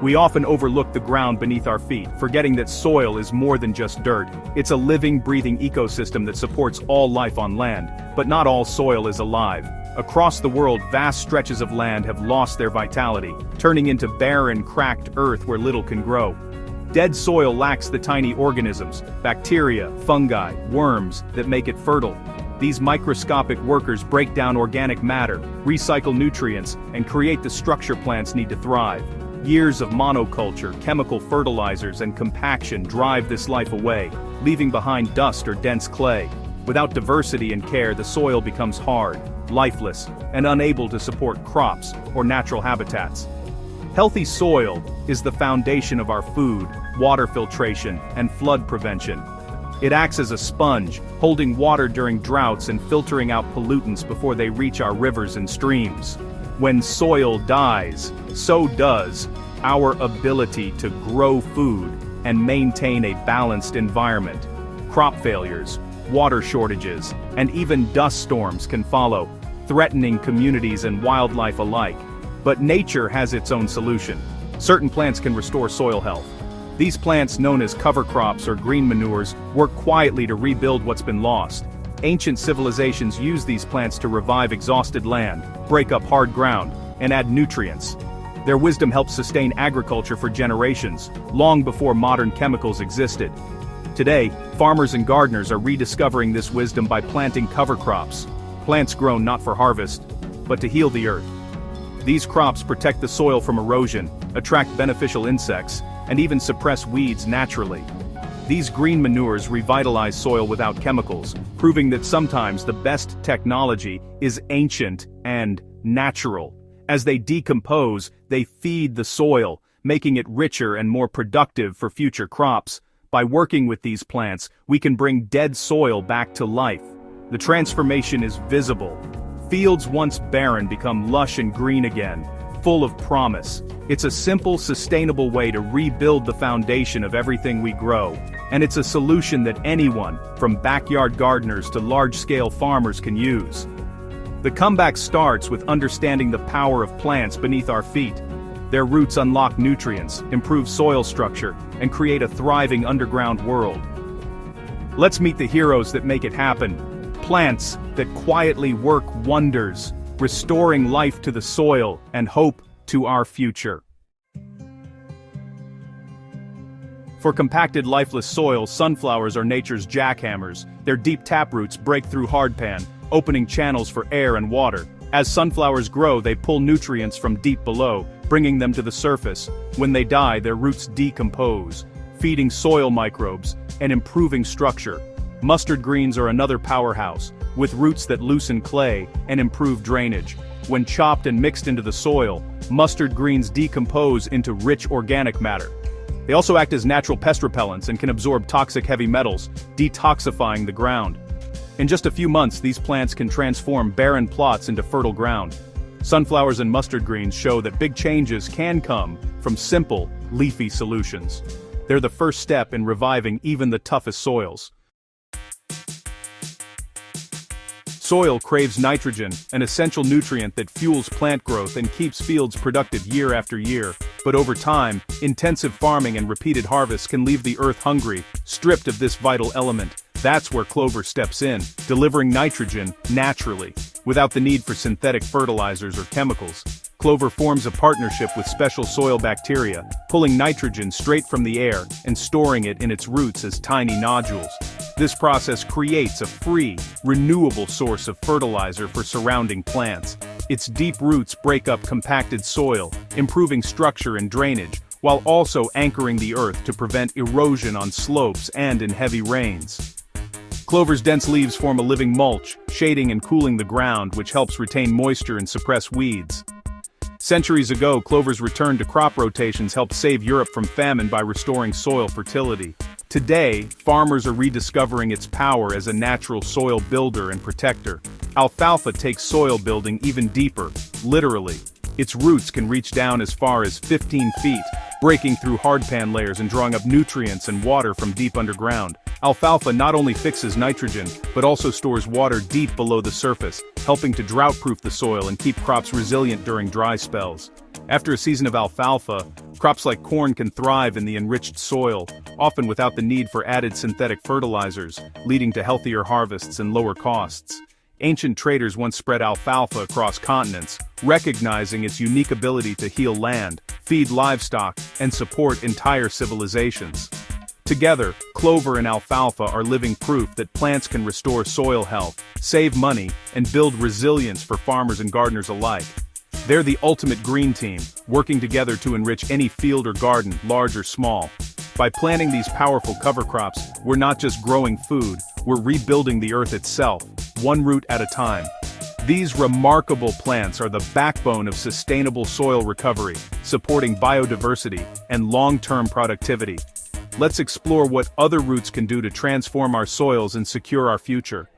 We often overlook the ground beneath our feet, forgetting that soil is more than just dirt. It's a living, breathing ecosystem that supports all life on land, but not all soil is alive. Across the world, vast stretches of land have lost their vitality, turning into barren, cracked earth where little can grow. Dead soil lacks the tiny organisms, bacteria, fungi, worms, that make it fertile. These microscopic workers break down organic matter, recycle nutrients, and create the structure plants need to thrive. Years of monoculture, chemical fertilizers, and compaction drive this life away, leaving behind dust or dense clay. Without diversity and care, the soil becomes hard, lifeless, and unable to support crops or natural habitats. Healthy soil is the foundation of our food, water filtration, and flood prevention. It acts as a sponge, holding water during droughts and filtering out pollutants before they reach our rivers and streams. When soil dies, so does our ability to grow food and maintain a balanced environment. Crop failures, water shortages, and even dust storms can follow, threatening communities and wildlife alike. But nature has its own solution. Certain plants can restore soil health. These plants, known as cover crops or green manures, work quietly to rebuild what's been lost. Ancient civilizations used these plants to revive exhausted land, break up hard ground, and add nutrients. Their wisdom helped sustain agriculture for generations, long before modern chemicals existed. Today, farmers and gardeners are rediscovering this wisdom by planting cover crops, plants grown not for harvest, but to heal the earth. These crops protect the soil from erosion, attract beneficial insects, and even suppress weeds naturally. These green manures revitalize soil without chemicals, proving that sometimes the best technology is ancient and natural. As they decompose, they feed the soil, making it richer and more productive for future crops. By working with these plants, we can bring dead soil back to life. The transformation is visible. Fields once barren become lush and green again, full of promise. It's a simple, sustainable way to rebuild the foundation of everything we grow. And it's a solution that anyone, from backyard gardeners to large-scale farmers, can use. The comeback starts with understanding the power of plants beneath our feet. Their roots unlock nutrients, improve soil structure, and create a thriving underground world. Let's meet the heroes that make it happen. Plants that quietly work wonders, restoring life to the soil and hope to our future. For compacted, lifeless soil, sunflowers are nature's jackhammers. Their deep taproots break through hardpan, opening channels for air and water. As sunflowers grow, they pull nutrients from deep below, bringing them to the surface. When they die, their roots decompose, feeding soil microbes and improving structure. Mustard greens are another powerhouse, with roots that loosen clay and improve drainage. When chopped and mixed into the soil, mustard greens decompose into rich organic matter. They also act as natural pest repellents and can absorb toxic heavy metals, detoxifying the ground. In just a few months, these plants can transform barren plots into fertile ground. Sunflowers and mustard greens show that big changes can come from simple, leafy solutions. They're the first step in reviving even the toughest soils. Soil craves nitrogen, an essential nutrient that fuels plant growth and keeps fields productive year after year. But over time, intensive farming and repeated harvests can leave the earth hungry, stripped of this vital element. That's where clover steps in, delivering nitrogen naturally, without the need for synthetic fertilizers or chemicals. Clover forms a partnership with special soil bacteria, pulling nitrogen straight from the air and storing it in its roots as tiny nodules. This process creates a free, renewable source of fertilizer for surrounding plants. Its deep roots break up compacted soil, improving structure and drainage, while also anchoring the earth to prevent erosion on slopes and in heavy rains. Clover's dense leaves form a living mulch, shading and cooling the ground, which helps retain moisture and suppress weeds. Centuries ago, clover's return to crop rotations helped save Europe from famine by restoring soil fertility. Today, farmers are rediscovering its power as a natural soil builder and protector. Alfalfa takes soil building even deeper, literally. Its roots can reach down as far as 15 feet, breaking through hardpan layers and drawing up nutrients and water from deep underground. Alfalfa not only fixes nitrogen, but also stores water deep below the surface, helping to drought-proof the soil and keep crops resilient during dry spells. After a season of alfalfa, crops like corn can thrive in the enriched soil, often without the need for added synthetic fertilizers, leading to healthier harvests and lower costs. Ancient traders once spread alfalfa across continents, recognizing its unique ability to heal land, feed livestock, and support entire civilizations. Together, clover and alfalfa are living proof that plants can restore soil health, save money, and build resilience for farmers and gardeners alike. They're the ultimate green team, working together to enrich any field or garden, large or small. By planting these powerful cover crops, we're not just growing food, we're rebuilding the earth itself, one root at a time. These remarkable plants are the backbone of sustainable soil recovery, supporting biodiversity and long-term productivity. Let's explore what other roots can do to transform our soils and secure our future.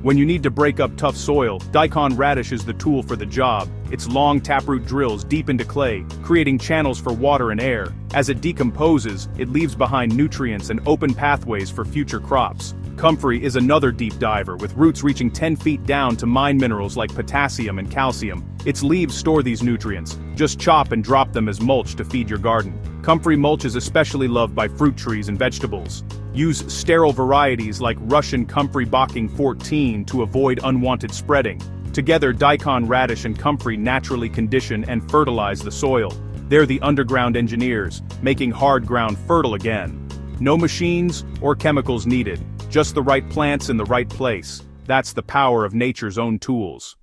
When you need to break up tough soil, Daikon radish is the tool for the job. Its long taproot drills deep into clay, creating channels for water and air. As it decomposes, it leaves behind nutrients and open pathways for future crops. Comfrey is another deep diver, with roots reaching 10 feet down to mine minerals like potassium and calcium. Its leaves store these nutrients. Just chop and drop them as mulch to feed your garden. Comfrey mulch is especially loved by fruit trees and vegetables. Use sterile varieties like Russian Comfrey Bocking 14 to avoid unwanted spreading. Together, Daikon radish and Comfrey naturally condition and fertilize the soil. They're the underground engineers, making hard ground fertile again. No machines or chemicals needed, just the right plants in the right place. That's the power of nature's own tools.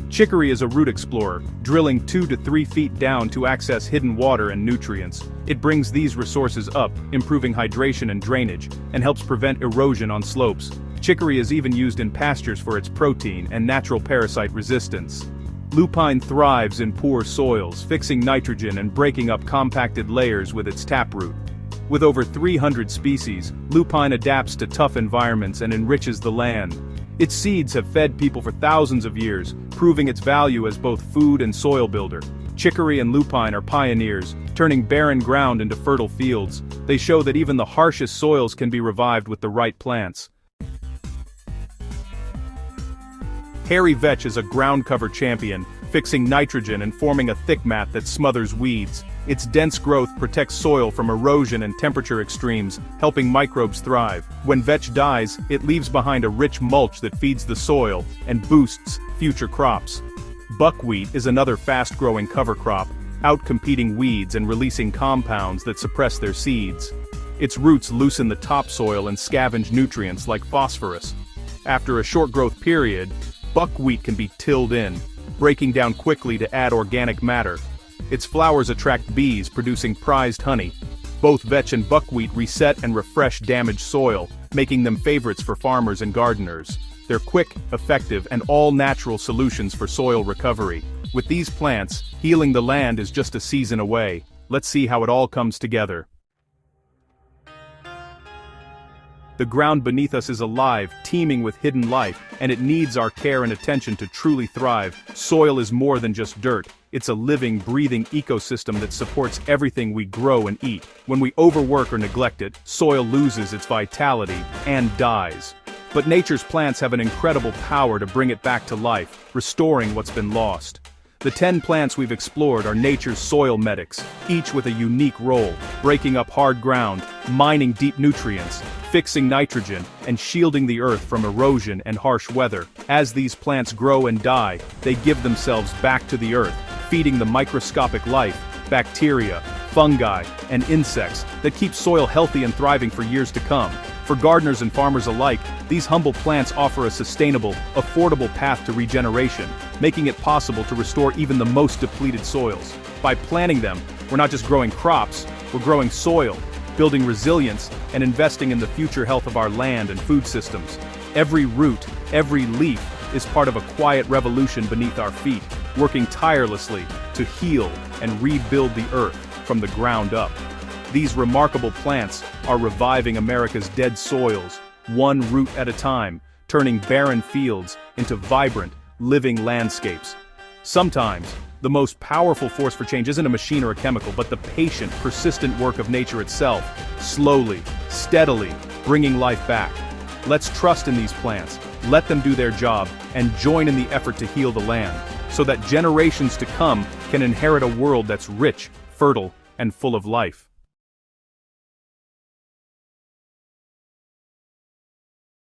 Chicory is a root explorer, drilling 2 to 3 feet down to access hidden water and nutrients. It brings these resources up, improving hydration and drainage, and helps prevent erosion on slopes. Chicory is even used in pastures for its protein and natural parasite resistance. Lupine thrives in poor soils, fixing nitrogen and breaking up compacted layers with its taproot. With over 300 species, lupine adapts to tough environments and enriches the land. Its seeds have fed people for thousands of years, proving its value as both food and soil builder. Chicory and lupine are pioneers, turning barren ground into fertile fields. They show that even the harshest soils can be revived with the right plants. Hairy Vetch is a ground cover champion, fixing nitrogen and forming a thick mat that smothers weeds. Its dense growth protects soil from erosion and temperature extremes, helping microbes thrive. When vetch dies, it leaves behind a rich mulch that feeds the soil and boosts future crops. Buckwheat is another fast-growing cover crop, outcompeting weeds and releasing compounds that suppress their seeds. Its roots loosen the topsoil and scavenge nutrients like phosphorus. After a short growth period, buckwheat can be tilled in, breaking down quickly to add organic matter. Its flowers attract bees, producing prized honey. Both vetch and buckwheat reset and refresh damaged soil, making them favorites for farmers and gardeners. They're quick, effective, and all-natural solutions for soil recovery. With these plants, healing the land is just a season away. Let's see how it all comes together. The ground beneath us is alive, teeming with hidden life, and it needs our care and attention to truly thrive. Soil is more than just dirt. It's a living, breathing ecosystem that supports everything we grow and eat. When we overwork or neglect it, soil loses its vitality and dies. But nature's plants have an incredible power to bring it back to life, restoring what's been lost. The 10 plants we've explored are nature's soil medics, each with a unique role, breaking up hard ground, mining deep nutrients, fixing nitrogen, and shielding the earth from erosion and harsh weather. As these plants grow and die, they give themselves back to the earth, feeding the microscopic life, bacteria, fungi, and insects that keep soil healthy and thriving for years to come. For gardeners and farmers alike, these humble plants offer a sustainable, affordable path to regeneration, making it possible to restore even the most depleted soils. By planting them, we're not just growing crops, we're growing soil, building resilience, and investing in the future health of our land and food systems. Every root, every leaf, is part of a quiet revolution beneath our feet, working tirelessly to heal and rebuild the earth from the ground up. These remarkable plants are reviving America's dead soils, one root at a time, turning barren fields into vibrant, living landscapes. Sometimes, the most powerful force for change isn't a machine or a chemical, but the patient, persistent work of nature itself, slowly, steadily, bringing life back. Let's trust in these plants, let them do their job, and join in the effort to heal the land, so that generations to come can inherit a world that's rich, fertile, and full of life.